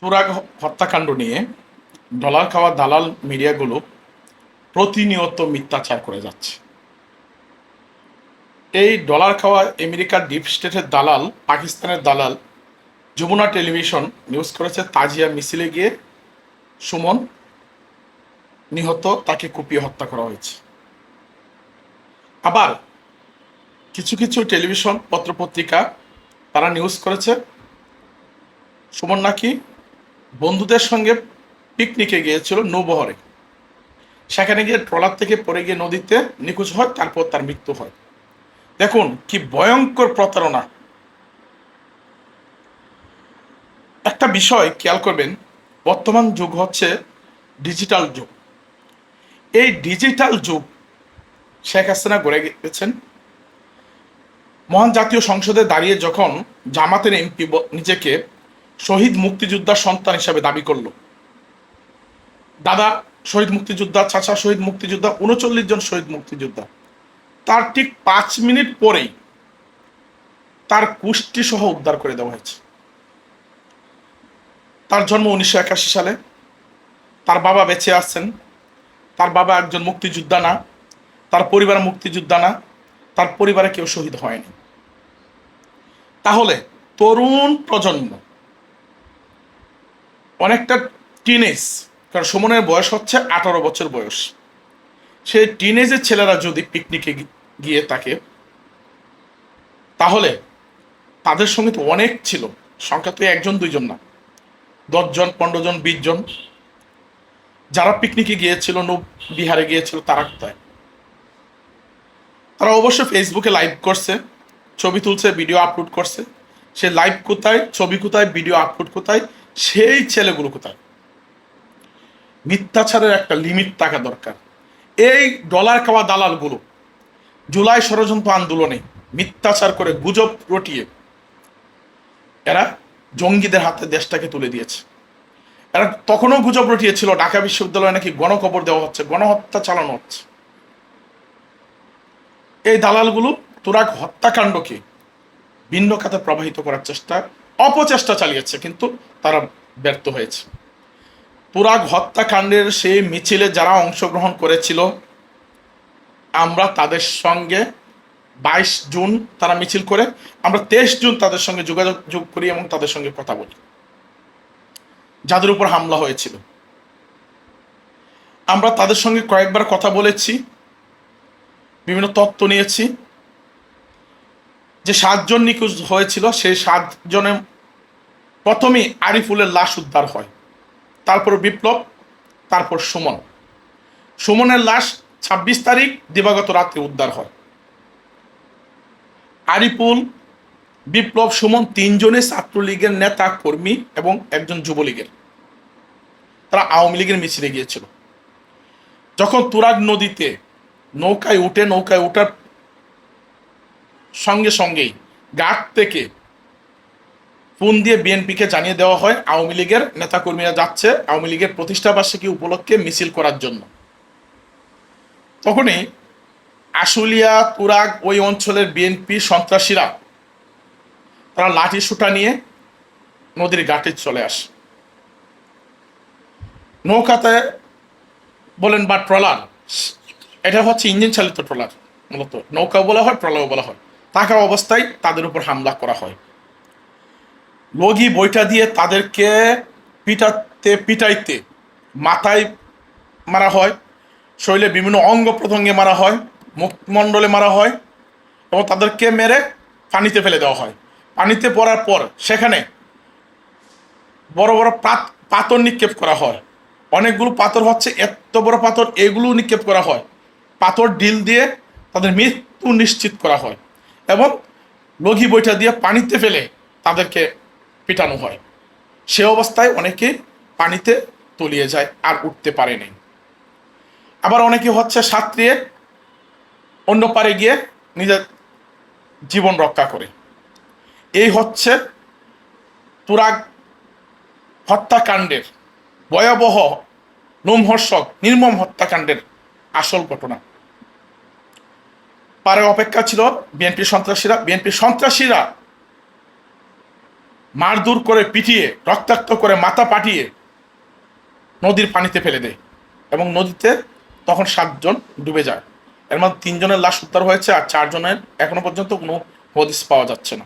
তুরাগ হত্যাকাণ্ড নিয়ে ডলার খাওয়া দালাল মিডিয়াগুলো প্রতিনিয়ত মিথ্যাচার করে যাচ্ছে। এই ডলার খাওয়া আমেরিকার ডিপ স্টেটের দালাল, পাকিস্তানের দালাল যমুনা টেলিভিশন নিউজ করেছে তাজিয়া মিছিলে গিয়ে সুমন নিহত, তাকে কুপিয়ে হত্যা করা হয়েছে। আবার কিছু কিছু টেলিভিশন পত্রপত্রিকা তারা নিউজ করেছে সুমন নাকি বন্ধুদের সঙ্গে পিকনিকে গিয়েছিল নৌবহরে, সেখানে গিয়ে ট্রলার থেকে পড়ে গিয়ে নদীতে নিখোঁজ হয়, তারপর তার মৃত্যু হয়। দেখুন কি ভয়ঙ্কর প্রতারণা। একটা বিষয় খেয়াল করবেন, বর্তমান যুগ হচ্ছে ডিজিটাল যুগ। এই ডিজিটাল যুগ শেখ হাসিনা গড়ে গেছেন। মহান জাতীয় সংসদে দাঁড়িয়ে যখন জামাতের এমপি নিজেকে শহীদ মুক্তিযোদ্ধার সন্তান হিসাবে দাবি করলো, দাদা শহীদ মুক্তিযোদ্ধা, চাচা শহীদ মুক্তিযোদ্ধা, ৩৯ জন শহীদ মুক্তিযোদ্ধা, তার ঠিক 5 মিনিট পরেই তার কুষ্টি সহ উদ্ধার করে দেওয়া হয়েছে। তার জন্ম 1981 সালে, তার বাবা বেঁচে আছেন, তার বাবা একজন মুক্তিযোদ্ধা না, তার পরিবার মুক্তিযোদ্ধা না, তার পরিবারে কেউ শহীদ হয়নি। তাহলে তরুণ প্রজন্ম অনেকটা টিনেজ, কারণ সুমনের বয়স হচ্ছে 18 বছর বয়স, সেই টিনেজের ছেলেরা যদি পিকনিকে গিয়ে থাকে, তাহলে তাদের সঙ্গে তো অনেক ছিল, সংখ্যা তো 1 জন 2 জন না, 10 জন 15 জন 20 জন যারা পিকনিকে গিয়েছিল, বিহারে গিয়েছিল, তারা কোথায়? তারা অবশ্য ফেসবুকে লাইভ করছে, ছবি তুলছে, ভিডিও আপলোড করছে। সে লাইভ কোথায়, ছবি কোথায়, ভিডিও আপলোড কোথায়, সেই ছেলেগুলো কোথায়? মিথ্যাচারের একটা লিমিট থাকা দরকার। এই ডলার খাওয়া দালালগুলো জুলাই ষড়যন্ত্র আন্দোলনে মিথ্যাচার করে, গুজব রটিয়ে এরা জঙ্গিদের হাতে দেশটাকে তুলে দিয়েছে। এরা তখনও গুজব রটিয়েছিল ঢাকা বিশ্ববিদ্যালয়ে নাকি গণকবর দেওয়া হচ্ছে, গণহত্যা চালানো হচ্ছে। এই দালালগুলো তুরাগ হত্যাকাণ্ডকে ভিন্ন খাতে প্রবাহিত করার অপচেষ্টা চালিয়েছে, কিন্তু তারা ব্যর্থ হয়েছে। তুরাগ হত্যাকাণ্ডের সেই মিছিলে যারা অংশগ্রহণ করেছিল, আমরা তাদের সঙ্গে 22 জুন তারা মিছিল করে, আমরা 23 জুন তাদের সঙ্গে যোগাযোগ করি এবং তাদের সঙ্গে কথা বলি। যাদের উপর হামলা হয়েছিল আমরা তাদের সঙ্গে কয়েকবার কথা বলেছি, বিভিন্ন তথ্য নিয়েছি। যে 7 জন নিখোঁজ হয়েছিল, সেই 7 জনের প্রথমেই আরিফুলের লাশ উদ্ধার হয়, তারপর বিপ্লব, তারপর সুমন। সুমনের লাশ 26 তারিখ দিবাগত রাত্রে উদ্ধার হয়। আরিফুল, বিপ্লব, সুমন 3জনে ছাত্রলীগের নেতা কর্মী এবং একজন যুবলীগের। তারা আওয়ামী লীগের মিছিলে গিয়েছিল। যখন তুরাগ নদীতে নৌকায় ওঠার সঙ্গে সঙ্গেই ঘাট থেকে ফোন দিয়ে বিএনপিকে জানিয়ে দেওয়া হয় আওয়ামী লীগের নেতাকর্মীরা যাচ্ছে আওয়ামী লীগের প্রতিষ্ঠাবার্ষিকী উপলক্ষে মিছিল করার জন্য। তখনই আশুলিয়া, তুরাগ ওই অঞ্চলের বিএনপি সন্ত্রাসীরা তারা লাঠি সুটা নিয়ে নদীর ঘাটে চলে আসে। নৌকাতে বলেন বা ট্রলার, এটা হচ্ছে ইঞ্জিন চালিত ট্রলার, মূলত নৌকাও বলা হয়, ট্রলারও বলা হয়। থাকা অবস্থায় তাদের উপর হামলা করা হয়। লগি বইটা দিয়ে তাদেরকে পিটাইতে মাথায় মারা হয়, শরীরে বিভিন্ন অঙ্গ প্রত্যঙ্গে মারা হয়, মুখমণ্ডলে মারা হয়, এবং তাদেরকে মেরে পানিতে ফেলে দেওয়া হয়। পানিতে পড়ার পর সেখানে বড় বড় পাথর নিক্ষেপ করা হয়। অনেকগুলো পাথর হচ্ছে এত বড় পাথর, এগুলো নিক্ষেপ করা হয়। পাথর ডিল দিয়ে তাদের মৃত্যু নিশ্চিত করা হয় এবং লগি বইটা দিয়ে পানিতে ফেলে তাদেরকে পিটানো হয়। সে অবস্থায় অনেকে পানিতে তলিয়ে যায়, আর উঠতে পারেনি। আবার অনেকে হচ্ছে সাঁতরিয়ে অন্য পারে গিয়ে নিজের জীবন রক্ষা করে। এই হচ্ছে তুরাগ হত্যাকাণ্ডের ভয়াবহ, লোমহর্ষক, নির্মম হত্যাকাণ্ডের আসল ঘটনা। পারে অপেক্ষা ছিল বিএনপি সন্ত্রাসীরা মারধর করে পিটিয়ে রক্তাক্ত করে মাথা পাঠিয়ে নদীর পানিতে ফেলে দেয় এবং নদীতে তখন 7 জন ডুবে যায়। এর মধ্যে 3 জনের লাশ উদ্ধার হয়েছে আর 4 জনের এখনো পর্যন্ত কোনো হদিস পাওয়া যাচ্ছে না।